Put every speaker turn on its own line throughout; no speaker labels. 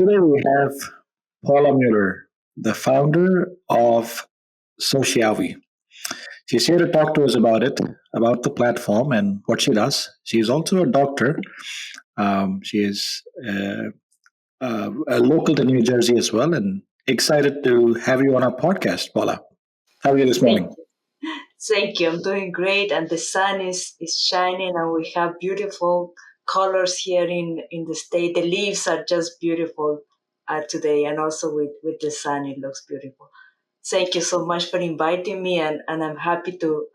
Today we have Paula Muller, the founder of Sociavi. She's here to talk to us about it, about the platform and what she does. She's also a doctor. She is a local to New Jersey as well, and excited to have you on our podcast, Paula. How are you this
Thank
morning?
thank you. I'm doing great, and the sun is shining, and we have beautiful colors here in the state. The leaves are just beautiful today, and also with the sun, it looks beautiful. Thank you so much for inviting me, and I'm happy to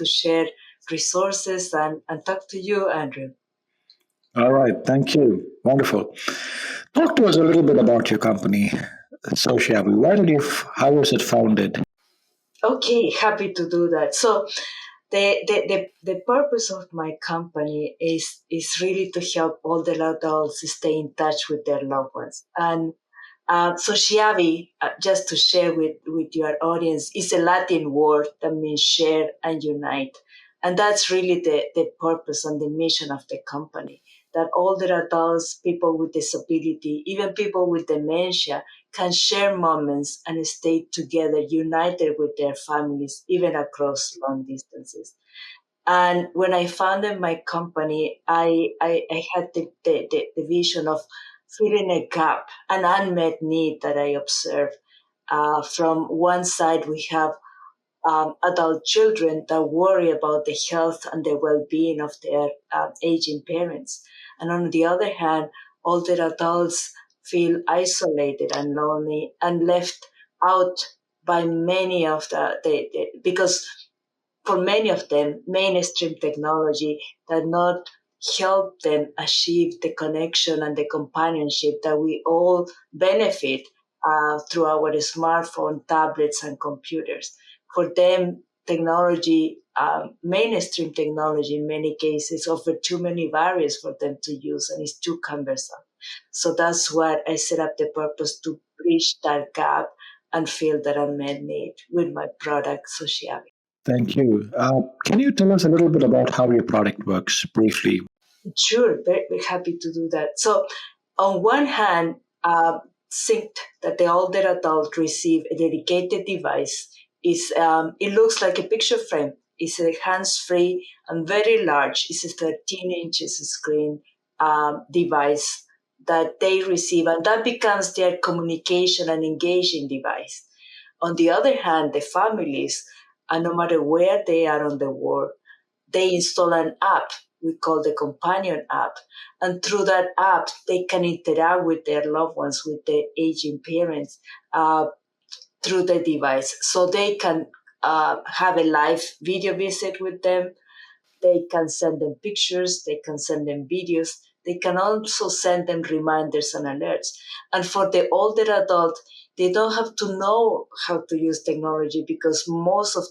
share resources and talk to you, Andrew.
All right, thank you. Wonderful. Talk to us a little bit about your company, Sociavi. How was it founded?
Okay, happy to do that. So the purpose of my company is really to help older adults stay in touch with their loved ones. And so Sociavi, just to share with your audience, is a Latin word that means share and unite. And that's really the purpose and the mission of the company, that older adults, people with disability, even people with dementia can share moments and stay together, united with their families, even across long distances. And when I founded my company, I had the vision of filling a gap, an unmet need that I observed. From one side, we have adult children that worry about the health and the well-being of their aging parents. And on the other hand, older adults feel isolated and lonely and left out by many of because for many of them, mainstream technology that not help them achieve the connection and the companionship that we all benefit through our smartphone, tablets, and computers. For them, technology, mainstream technology in many cases, offer too many barriers for them to use and it's too cumbersome. So that's what I set up the purpose to bridge that gap and fill that unmet need with my product, Sociavi.
Thank you. Can you tell us a little bit about how your product works briefly?
Sure, very happy to do that. So, on one hand, think that the older adult receive a dedicated device. It looks like a picture frame. It's a hands-free and very large. It's a 13 inches screen device that they receive, and that becomes their communication and engaging device. On the other hand, the families, no matter where they are on the world, they install an app we call the companion app. And through that app, they can interact with their loved ones, with their aging parents through the device. So they can have a live video visit with them. They can send them pictures. They can send them videos. They can also send them reminders and alerts. And for the older adult, they don't have to know how to use technology because most of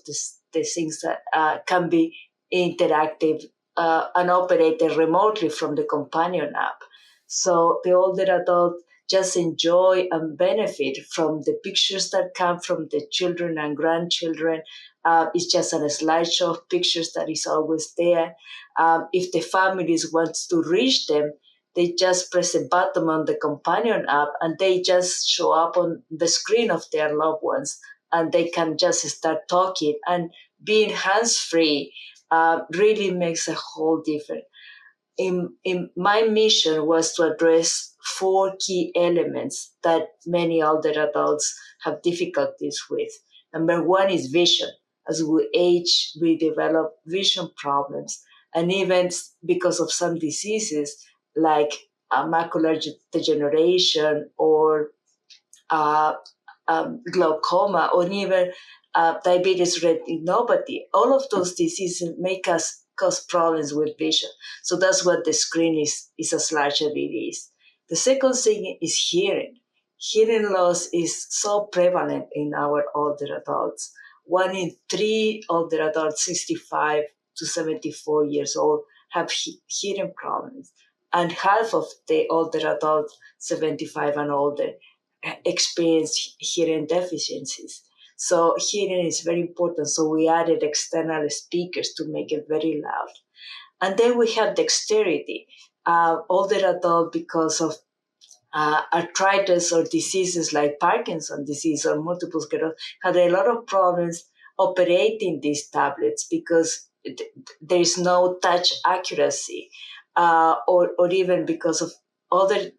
the things that can be interactive and operated remotely from the companion app. So the older adult just enjoy and benefit from the pictures that come from the children and grandchildren. It's just a slideshow of pictures that is always there. If the families wants to reach them, they just press a button on the companion app and they just show up on the screen of their loved ones and they can just start talking and being hands free really makes a whole difference. In my mission was to address four key elements that many older adults have difficulties with. Number one is vision. As we age, we develop vision problems, and even because of some diseases like macular degeneration or uh, glaucoma or even diabetes retinopathy. All of those diseases make us cause problems with vision. So that's what the screen is as large as it is. The second thing is hearing. Hearing loss is so prevalent in our older adults. 1 in 3 older adults, 65 to 74 years old, have hearing problems. And half of the older adults, 75 and older, experience hearing deficiencies. So hearing is very important. So we added external speakers to make it very loud. And then we have dexterity. Older adult, because of arthritis or diseases like Parkinson's disease or multiple sclerosis had a lot of problems operating these tablets because there is no touch accuracy, or even because of other.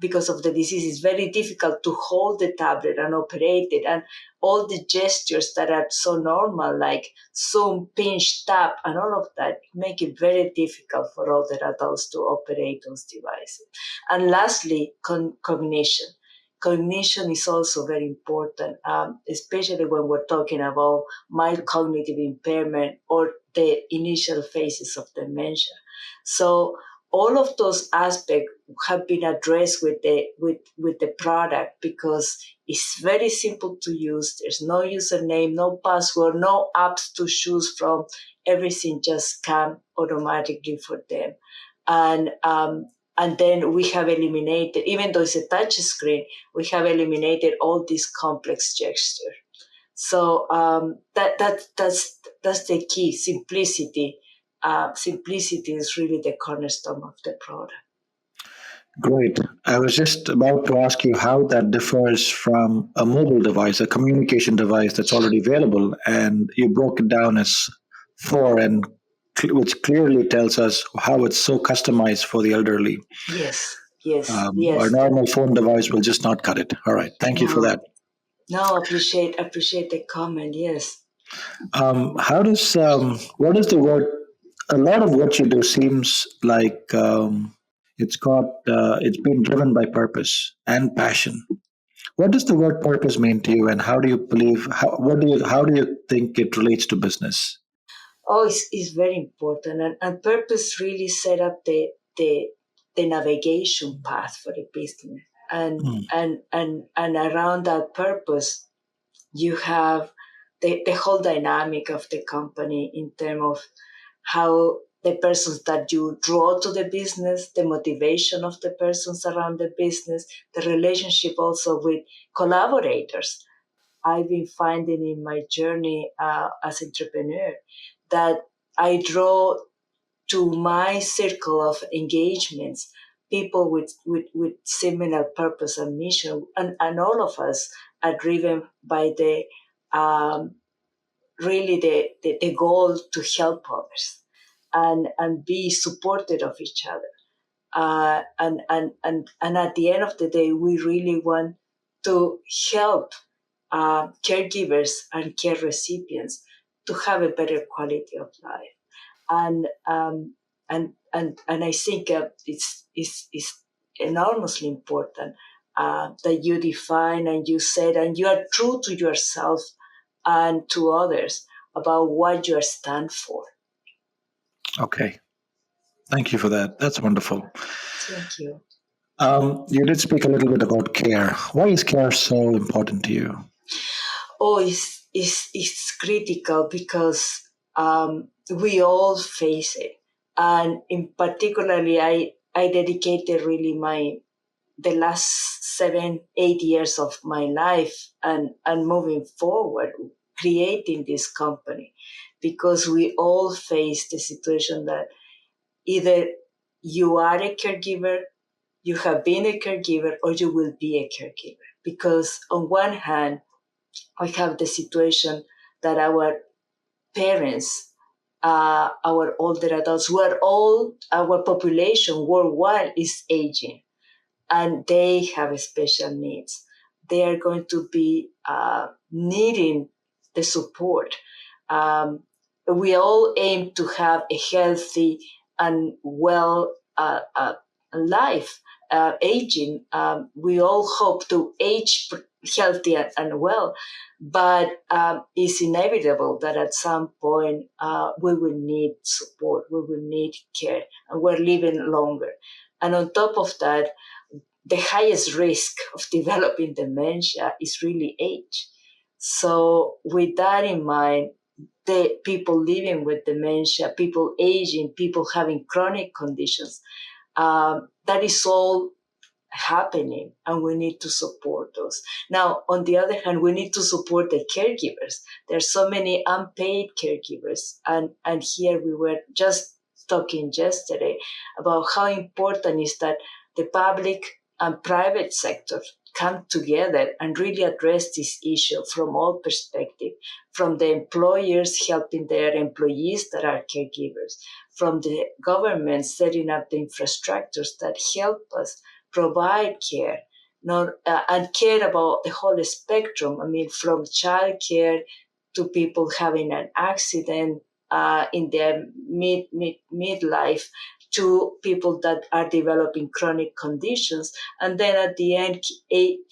Because of the disease, it's very difficult to hold the tablet and operate it, and all the gestures that are so normal, like zoom, pinch, tap, and all of that, make it very difficult for older adults to operate those devices. And lastly, cognition. Cognition is also very important, especially when we're talking about mild cognitive impairment or the initial phases of dementia. So all of those aspects have been addressed with the product because it's very simple to use. There's no username, no password, no apps to choose from. Everything just comes automatically for them. And and then we have eliminated, even though it's a touch screen, we have eliminated all these complex gestures. So that's the key, simplicity. Simplicity is really the cornerstone of the product.
Great. I was just about to ask you how that differs from a mobile device, a communication device that's already available, and you broke it down as four, and which clearly tells us how it's so customized for the elderly.
Yes, yes,
Our
yes.
normal phone device will just not cut it. All right. Thank you for
No,
that.
no, appreciate the comment. Yes.
How does what is the word? A lot of what you do seems like it's been driven by purpose and passion. What does the word purpose mean to you, and how do you believe? How do you think it relates to business?
Oh, it's very important, and purpose really set up the navigation path for the business, and
Hmm.
and around that purpose, you have the whole dynamic of the company in terms of how the persons that you draw to the business, the motivation of the persons around the business, the relationship also with collaborators. I've been finding in my journey as entrepreneur that I draw to my circle of engagements people with similar purpose and mission, and all of us are driven by the um, really the goal to help others and be supported of each other. And at the end of the day, we really want to help caregivers and care recipients to have a better quality of life. And and I think it's enormously important that you define and you said and you are true to yourself and to others about what you stand for.
Okay, thank you for that. That's wonderful.
Thank you.
You did speak a little bit about care. Why is care so important to you?
Oh, it's critical because we all face it, and in particularly, I dedicated really my the last 7 8 years of my life and moving forward creating this company because we all face the situation that either you are a caregiver, you have been a caregiver, or you will be a caregiver. Because on one hand, we have the situation that our parents, our older adults, we're all, our population worldwide is aging and they have special needs. They are going to be needing the support. Um, we all aim to have a healthy and well life. Aging, we all hope to age healthy and well, but it's inevitable that at some point we will need support, we will need care, and we're living longer. And on top of that, the highest risk of developing dementia is really age. So, with that in mind, the people living with dementia, people aging, people having chronic conditions, that is all happening, and we need to support those. Now, on the other hand, we need to support the caregivers. There's so many unpaid caregivers, and here we were just talking yesterday about how important is that the public and private sector come together and really address this issue from all perspectives, from the employers helping their employees that are caregivers, from the government setting up the infrastructures that help us provide care, not and care about the whole spectrum. I mean, from childcare to people having an accident in their midlife, to people that are developing chronic conditions, and then at the end,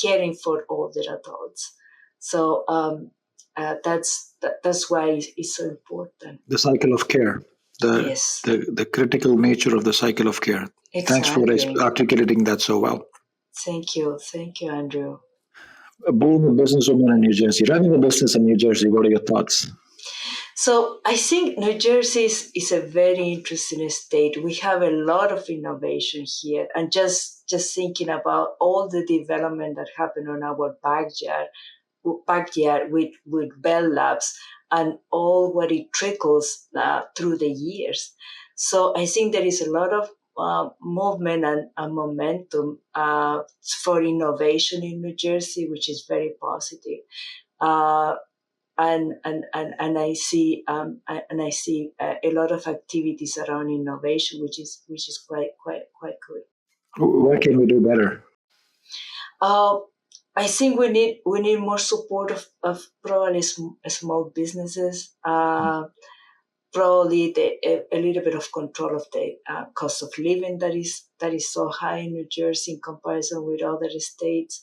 caring for older adults. So that's why it's so important.
The cycle of care,
Yes,
the critical nature of the cycle of care. Thanks for
exactly.
articulating that so well.
Thank you, Andrew.
Being a businesswoman in New Jersey, running a business in New Jersey, what are your thoughts?
So I think New Jersey is a very interesting state. We have a lot of innovation here, and just thinking about all the development that happened on our backyard with Bell Labs and all what it trickles through the years. So I think there is a lot of movement and momentum for innovation in New Jersey, which is very positive. Uh, and I see a lot of activities around innovation, which is quite good.
What can we do better?
Uh, I think we need more support of probably small businesses. Probably a little bit of control of the cost of living that is so high in New Jersey in comparison with other states.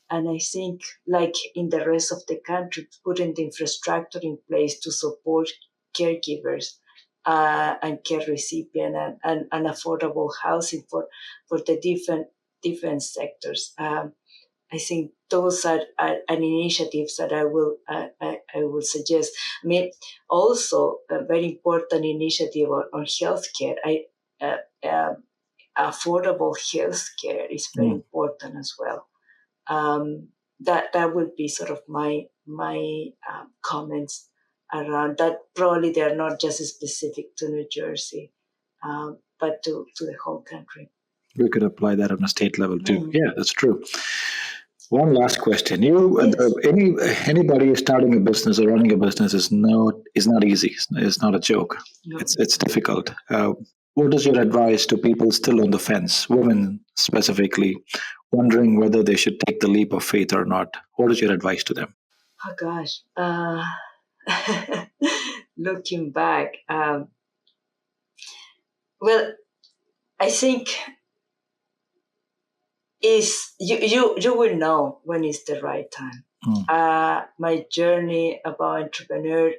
And I think, like in the rest of the country, putting the infrastructure in place to support caregivers and care recipients and affordable housing for the different sectors. I think those are initiatives that I will suggest. I mean, also a very important initiative on healthcare. Uh, uh, Affordable healthcare is very
Mm.
important as well. That would be sort of my comments around that. Probably they are not just specific to New Jersey, but to the whole country.
We could apply that on a state level too.
Mm.
Yeah, that's true. One last question:
Yes.
anybody starting a business or running a business is not easy. It's not a joke.
No.
It's difficult. What is your advice to people still on the fence, women specifically, wondering whether they should take the leap of faith or not? What is your advice to them?
Oh gosh. Looking back, well, I think is you will know when it's the right time.
Mm.
My journey about entrepreneur,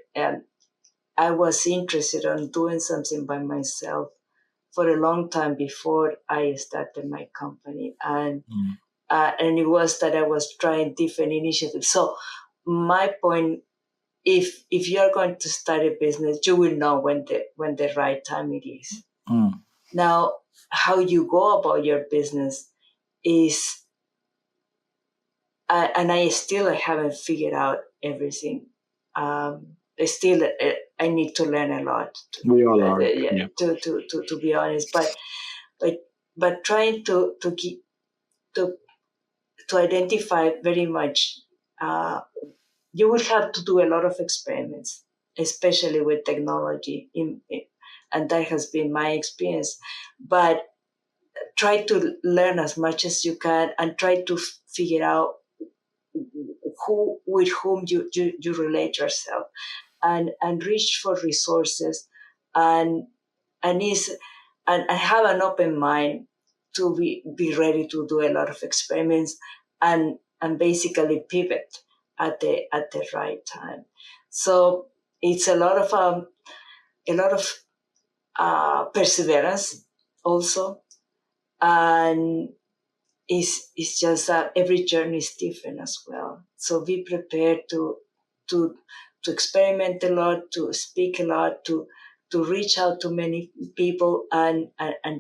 I was interested in doing something by myself for a long time before I started my company,
Mm.
And it was that I was trying different initiatives. So my point, if you are going to start a business, you will know when the right time it is.
Mm.
Now, how you go about your business is, and I haven't figured out everything. I need to learn a lot.
We all are.
Yeah,
Yeah.
to be honest, but but trying to to identify very much. You will have to do a lot of experiments, especially with technology, and that has been my experience. But try to learn as much as you can and try to figure out who with whom you relate yourself, and reach for resources, and and is and have an open mind to be ready to do a lot of experiments, and basically pivot at the right time. So it's a lot of perseverance also, and it's just that every journey is different as well. So be prepared to to experiment a lot, to speak a lot, to reach out to many people, and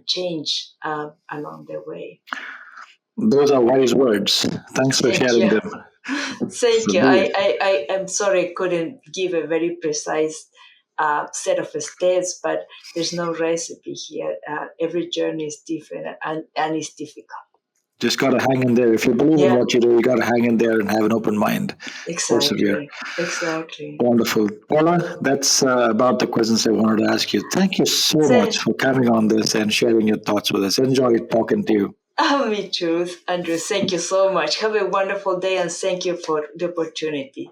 change along the way.
Those are wise words. Thanks for
Thank
sharing
you.
them.
Thank
So
you.
be
I am sorry I couldn't give a very precise set of steps, but there's no recipe here. Every journey is different, and it's difficult.
Just got to hang in there. If you believe in
Yeah,
what you do, you got to hang in there and have an open mind. Persevere.
exactly. Exactly.
Wonderful. Paula, that's about the questions I wanted to ask you. Thank you so much
So,
for coming on this and sharing your thoughts with us. Enjoyed talking to you.
me too, Andrew. Thank you so much. Have a wonderful day and thank you for the opportunity.